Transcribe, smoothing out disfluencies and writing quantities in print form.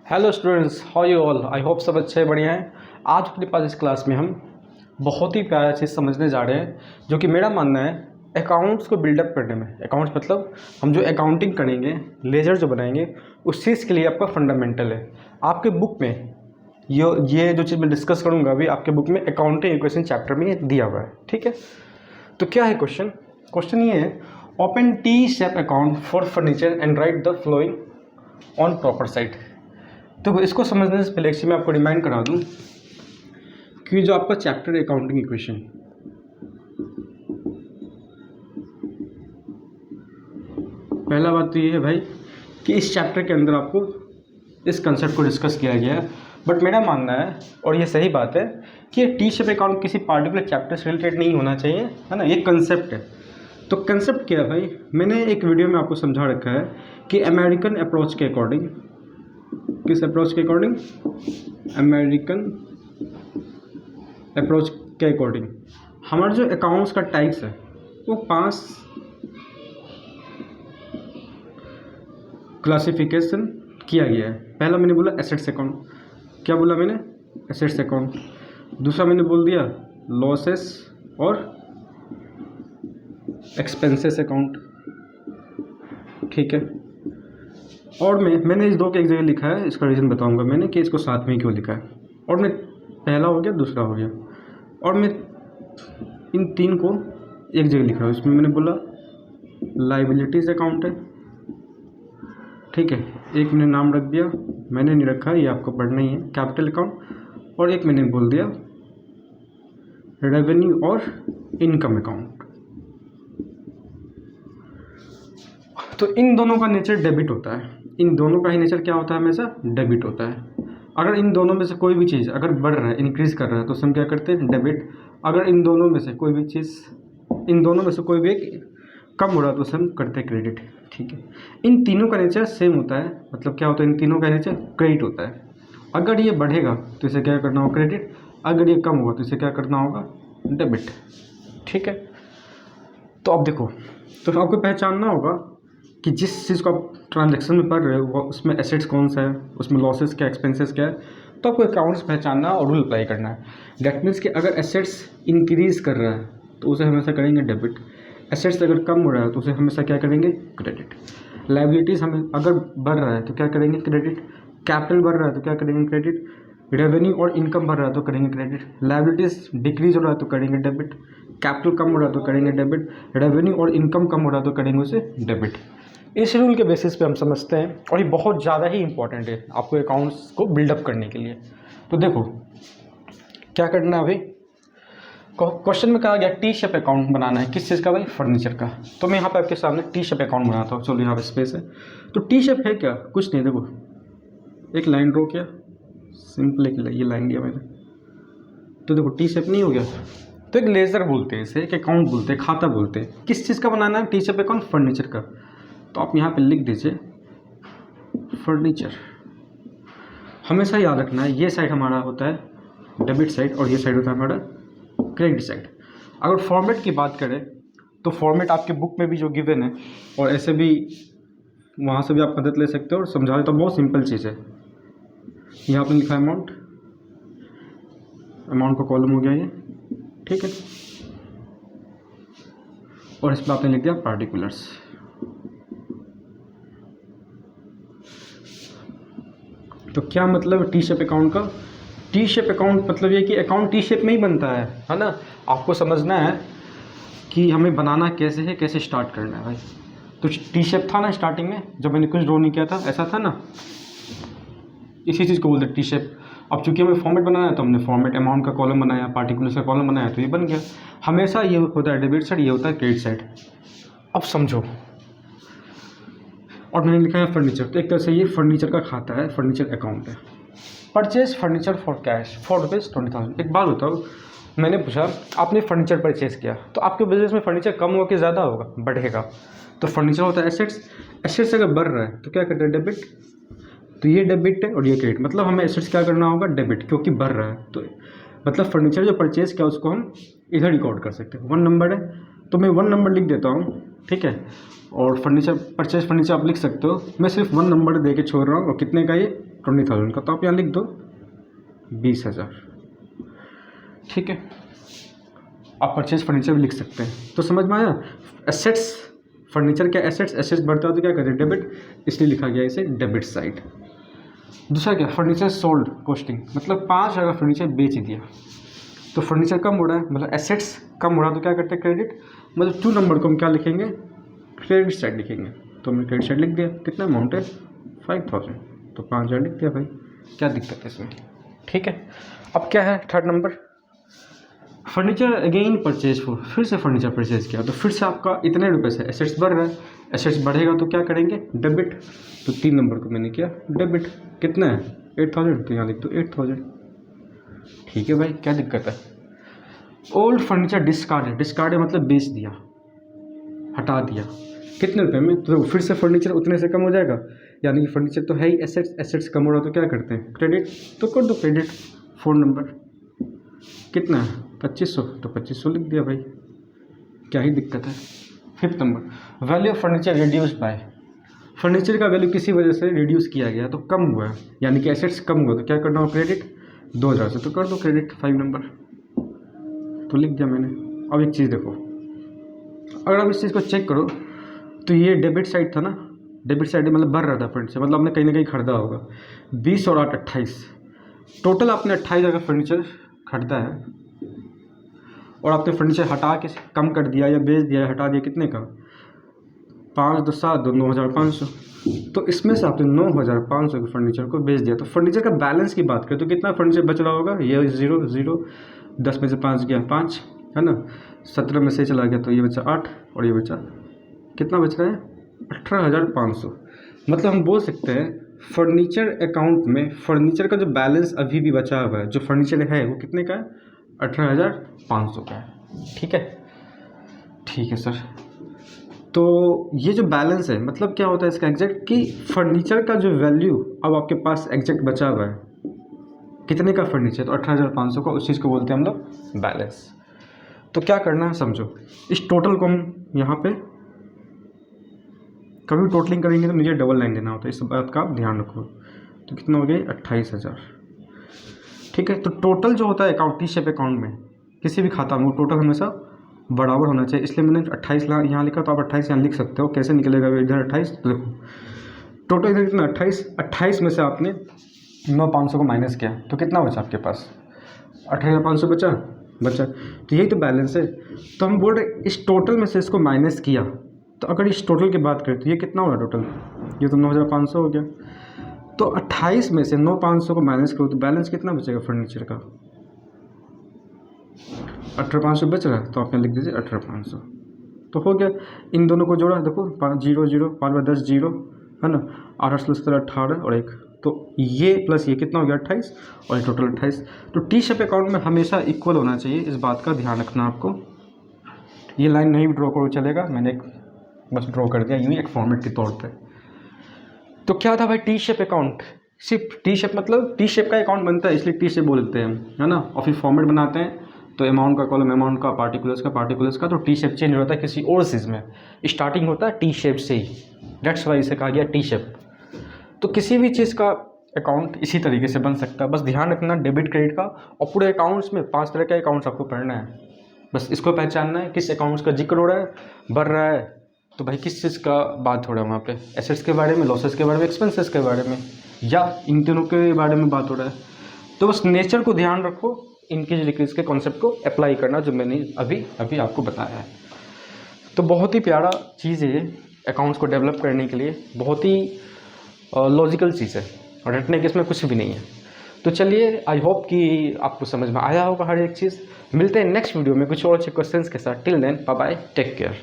Hello students, how you all. I hope सब अच्छे बढ़िया हैं। आज अपने पास इस क्लास में हम बहुत ही प्यारा चीज़ समझने जा रहे हैं, जो कि मेरा मानना है अकाउंट्स को बिल्डअप करने में। अकाउंट्स मतलब हम जो अकाउंटिंग करेंगे, लेजर जो बनाएंगे, उस चीज़ के लिए आपका फंडामेंटल है। आपके बुक में ये जो चीज़ मैं डिस्कस करूँगा अभी, आपके बुक में अकाउंटिंग इक्वेशन चैप्टर में दिया हुआ है। ठीक है, तो क्या है क्वेश्चन ये है, open T shape account for furniture and right the flowing on proper side. तो इसको समझने से पहले मैं आपको रिमाइंड करा दूं कि जो आपका चैप्टर है अकाउंटिंग इक्वेशन, पहला बात तो ये है भाई कि इस चैप्टर के अंदर आपको इस कंसेप्ट को डिस्कस किया गया है। बट मेरा मानना है, और ये सही बात है, कि टी शेप अकाउंट किसी पार्टिकुलर चैप्टर से रिलेटेड नहीं होना चाहिए, है ना। ये कंसेप्ट है। तो कंसेप्ट क्या है भाई, मैंने एक वीडियो में आपको समझा रखा है कि अमेरिकन अप्रोच के अकॉर्डिंग, किस अप्रोच के अकॉर्डिंग, अमेरिकन अप्रोच के अकॉर्डिंग हमारे जो अकाउंट्स का टाइप्स है वो 5 क्लासिफिकेशन किया गया है। पहला मैंने बोला एसेट्स अकाउंट। क्या बोला मैंने? Assets account. दूसरा मैंने बोल दिया लॉसेस और एक्सपेंसेस अकाउंट। ठीक है, और मैंने इस दो के एक जगह लिखा है, इसका रीज़न बताऊंगा मैंने कि इसको साथ में क्यों लिखा है। और मैं पहला हो गया, दूसरा हो गया, और मैं इन 3 को एक जगह लिख रहा हूँ। इसमें मैंने बोला लाइबिलिटीज़ अकाउंट है। ठीक है, एक मैंने नाम रख दिया, मैंने नहीं रखा, ये आपको पढ़ना ही है, कैपिटल अकाउंट। और एक मैंने बोल दिया रेवेन्यू और इनकम अकाउंट। तो इन दोनों का नेचर डेबिट होता है। इन दोनों का ही नेचर क्या होता है? हमेशा डेबिट होता है। अगर इन दोनों में से कोई भी चीज़ अगर बढ़ रहा है, इंक्रीज़ कर रहा है, तो हम क्या करते हैं? डेबिट। अगर इन दोनों में से कोई भी चीज़, इन दोनों में से कोई भी एक कम हो रहा है, तो हम करते हैं क्रेडिट। ठीक है, इन तीनों का नेचर सेम होता है। मतलब क्या होता है? इन तीनों का नेचर क्रेडिट होता है। अगर ये बढ़ेगा तो इसे क्या करना होगा? क्रेडिट। अगर ये कम होगा तो इसे क्या करना होगा? डेबिट। ठीक है, तो अब देखो, तो आपको पहचानना होगा कि जिस चीज़ को आप ट्रांजैक्शन में पढ़ रहे हो उसमें एसेट्स कौन सा है, उसमें लॉसेस क्या, एक्सपेंसेस क्या है, तो आपको अकाउंट्स पहचानना और रूल अप्लाई करना है। डैट मीन्स कि अगर एसेट्स इंक्रीज़ कर रहा है तो उसे हमेशा करेंगे डेबिट। एसेट्स अगर कम हो रहा है तो उसे हमेशा क्या करेंगे? क्रेडिट। लायबिलिटीज़ हमें अगर बढ़ रहा है तो क्या करेंगे? क्रेडिट। कैपिटल बढ़ रहा है तो क्या करेंगे? क्रेडिट। रेवेन्यू और इनकम बढ़ रहा है तो करेंगे क्रेडिट। लायबिलिटीज़ डिक्रीज हो रहा है तो करेंगे डेबिट। कैपिटल कम हो रहा है तो करेंगे डेबिट। रेवेन्यू और इनकम कम हो रहा है तो करेंगे उसे डेबिट। इस रूल के बेसिस पे हम समझते हैं, और ये बहुत ज़्यादा ही इंपॉर्टेंट है आपको अकाउंट्स को बिल्डअप करने के लिए। तो देखो क्या करना है अभी, क्वेश्चन में कहा गया टी शेप अकाउंट बनाना है। किस चीज़ का भाई? फर्नीचर का। तो मैं यहाँ पे आपके सामने टी शेप अकाउंट बनाता हूँ। चलो यहाँ पे स्पेस है। तो टी शेप है क्या? कुछ नहीं, देखो एक लाइन ड्रॉ किया, सिंपल एक ये लाइन दिया मैंने, तो देखो टी शेप नहीं हो गया। तो एक लेजर बोलते हैं इसे, एक अकाउंट बोलते हैं, खाता बोलते हैं। किस चीज़ का बनाना है टी शेप अकाउंट? फर्नीचर का। तो आप यहाँ पे लिख दीजिए फर्नीचर। हमेशा याद रखना है ये साइड हमारा होता है डेबिट साइड और ये साइड होता है हमारा क्रेडिट साइड। अगर फॉर्मेट की बात करें तो फॉर्मेट आपके बुक में भी जो गिवन है, और ऐसे भी वहाँ से भी आप मदद ले सकते हो। और समझा देता हूँ, बहुत सिंपल चीज़ है। यहाँ पे लिखा है अमाउंट, अमाउंट का कॉलम हो गया ये। ठीक है, और इस पर आपने लिख दिया पार्टिकुलर्स। तो क्या मतलब टी शेप अकाउंट का? टी शेप अकाउंट मतलब ये कि अकाउंट टी शेप में ही बनता है ना। आपको समझना है कि हमें बनाना कैसे है, कैसे स्टार्ट करना है भाई। तो टी शेप था ना स्टार्टिंग में, जब मैंने कुछ ड्रॉ नहीं किया था, ऐसा था ना, इसी चीज़ को बोलते हैं टी शेप। अब चूंकि हमें फॉर्मेट बनाना है तो हमने फॉर्मेट अमाउंट का कॉलम बनाया, पार्टिकुलर्स का कॉलम बनाया, तो ये बन गया। हमेशा ये होता है डेबिट साइड, ये होता है क्रेडिट साइड। अब समझो, और मैंने लिखा है फर्नीचर, तो एक तरह से ये फर्नीचर का खाता है, फर्नीचर अकाउंट है। Purchase furniture for cash ₹4,20,000। एक बात बताओ, मैंने पूछा आपने फर्नीचर परचेज किया, तो आपके बिजनेस में फर्नीचर कम होगा कि ज़्यादा होगा? बढ़ेगा। तो फर्नीचर होता है एसेट्स। एसेट्स अगर बढ़ रहा है तो क्या करते हैं? डेबिट। तो ये डेबिट है और ये क्रेडिट। मतलब हमें एसेट्स क्या करना होगा? डेबिट, क्योंकि बढ़ रहा है। तो मतलब फर्नीचर जो परचेज किया उसको हम इधर रिकॉर्ड कर सकते हैं। 1 नंबर है तो मैं 1 नंबर लिख देता हूँ। ठीक है, और फर्नीचर परचेज फर्नीचर आप लिख सकते हो। मैं सिर्फ 1 नंबर दे के छोड़ रहा हूँ। और कितने का ये? 20,000 का, तो आप यहाँ लिख दो 20,000। ठीक है, आप परचेज फर्नीचर भी लिख सकते हैं। तो समझ में आया। एसेट्स, फर्नीचर के एसेट्स बढ़ता है तो क्या करें, डेबिट, इसलिए लिखा गया इसे डेबिट साइड। दूसरा क्या, फर्नीचर सोल्ड कॉस्टिंग, मतलब 5,000 का फर्नीचर बेच दिया तो फर्नीचर कम हो रहा है, मतलब एसेट्स कम हो रहा है, तो क्या करते हैं क्रेडिट, मतलब 2 नंबर को हम क्या लिखेंगे, क्रेडिट साइड लिखेंगे। तो हमने क्रेडिट साइड लिख दिया, कितना अमाउंट है 5,000, तो 5,000 लिख दिया भाई, क्या दिक्कत है इसमें। ठीक है, अब क्या है third number, furniture again purchase for, फिर से फर्नीचर परचेज किया तो फिर से आपका इतने रुपए से एसेट्स बढ़ रहा है, एसेट्स बढ़ेगा तो क्या करेंगे, डेबिट। तो 3 नंबर को मैंने किया डेबिट, कितना है 8,000, तो यहाँ लिख दो 8,000। ठीक है भाई, क्या दिक्कत है। ओल्ड फर्नीचर डिस्कार्ड, डिस्कार्ड मतलब बेच दिया, हटा दिया, कितने रुपए में, तो फिर से फर्नीचर उतने से कम हो जाएगा, यानी कि फर्नीचर तो है ही, एसेट्स, एसेट्स कम हो रहा तो क्या करते हैं क्रेडिट, तो कर दो क्रेडिट। 4 नंबर कितना है 2500, तो 2500 लिख दिया भाई, क्या ही दिक्कत है। 5th number, value of furniture reduced by, furniture का वैल्यू किसी वजह से रिड्यूस किया गया तो कम हुआ है, यानी कि एसेट्स कम हुआ तो क्या करना हो क्रेडिट, 2,000 से तो कर दो क्रेडिट 5 नंबर, तो लिख दिया मैंने। अब एक चीज़ देखो, अगर आप इस चीज़ को चेक करो तो ये डेबिट साइड था ना, डेबिट साइड मतलब बढ़ रहा था फर्नीचर, मतलब आपने कहीं ना कहीं खरीदा होगा। 20 और 8 28, टोटल आपने 28,000 का फर्नीचर खरीदा है और आपने फर्नीचर हटा के कम कर दिया या बेच दिया या हटा दिया, कितने का, 5 2 7 2 9,500, तो इसमें से आपने 9,500 के फर्नीचर को बेच दिया। तो फर्नीचर का बैलेंस की बात करें तो कितना फर्नीचर बच रहा होगा, ये 0 0, 10 में से 5 गया 5 है ना, 17 में से चला गया तो ये बचा 8 और ये बचा कितना बच रहा है 18,500। मतलब हम बोल सकते हैं फर्नीचर अकाउंट में फर्नीचर का जो बैलेंस अभी भी बचा हुआ है, जो फर्नीचर है वो कितने का है, 18,500 का है। ठीक है सर। तो ये जो बैलेंस है मतलब क्या होता है इसका एग्जैक्ट, कि फर्नीचर का जो वैल्यू अब आपके पास एग्जैक्ट बचा हुआ है, कितने का फर्नीचर, तो 18,500 का, उस चीज़ को बोलते हैं हम लोग बैलेंस। तो क्या करना है समझो, इस टोटल को हम यहाँ पे कभी टोटलिंग करेंगे तो नीचे डबल लाइन देना होता है, इस बात का आप ध्यान रखो। तो कितना हो गया 28,000। ठीक है, तो टोटल जो होता है अकाउंट, टी शेप अकाउंट में किसी भी खाता में वो टोटल हमेशा बराबर होना चाहिए, इसलिए मैंने 28 यहाँ लिखा, तो आप 28 यहाँ लिख सकते हो। कैसे निकलेगा इधर 28, तो देखो टोटल इधर कितना 28 में से आपने 9,500 को माइनस किया तो कितना बचा आपके पास, 18,500 बचा। तो यही तो बैलेंस है। तो हम बोल रहे इस टोटल में से इसको माइनस किया, तो अगर इस टोटल की बात करें तो ये कितना हुआ टोटल, ये तो 9,500 हो गया। तो 28 में से 9,500 को माइनस करो तो बैलेंस कितना बचेगा फर्नीचर का, 18,500 बच रहा है, तो आप यहाँ लिख दीजिए 18,500। तो हो गया, इन दोनों को जोड़ा, देखो 5 0 0, 5 में 10 0 है ना, 8 + 17 18 और 1, तो ये प्लस ये कितना हो गया 28 और ये टोटल 28। तो टी शेप अकाउंट में हमेशा इक्वल होना चाहिए, इस बात का ध्यान रखना आपको। ये लाइन नहीं ड्रॉ करो चलेगा, मैंने बस ड्रॉ कर दिया यूँ एक फॉर्मेट के तौर पे। तो क्या था भाई टी शेप अकाउंट, सिर्फ टी शेप मतलब टी शेप का अकाउंट बनता है इसलिए टी शेप बोलते हैं, है ना। और फिर फॉर्मेट बनाते हैं तो अमाउंट का कॉलम अमाउंट का, पार्टिकुलर्स का, तो टी शेप चेंज होता है किसी और चीज़ में, स्टार्टिंग होता है टी शेप से ही, डेट्स वाई इसे कहा गया टी शेप। तो किसी भी चीज़ का अकाउंट इसी तरीके से बन सकता है, बस ध्यान रखना डेबिट क्रेडिट का। और पूरे अकाउंट्स में 5 तरह के अकाउंट्स आपको पढ़ना है, बस इसको पहचानना है किस अकाउंट्स का जिक्र हो रहा है, बढ़ रहा है, तो भाई किस चीज़ का बात हो रहा है वहाँ पे, एसेट्स के बारे में, लॉसेस के बारे में, एक्सपेंसेस के बारे में, या इन तीनों के बारे में बात हो रहा है। तो बस नेचर को ध्यान रखो, इंक्रीज डिक्रीज के कॉन्सेप्ट को अप्लाई करना जो मैंने अभी आपको बताया है। तो बहुत ही प्यारा चीज़ है ये अकाउंट्स को डेवलप करने के लिए, बहुत ही लॉजिकल चीज़ है और रटने के इसमें कुछ भी नहीं है। तो चलिए, आई होप कि आपको समझ में आया होगा हर एक चीज़। मिलते हैं नेक्स्ट वीडियो में कुछ और अच्छे क्वेश्चंस के साथ। Till then bye bye, take care.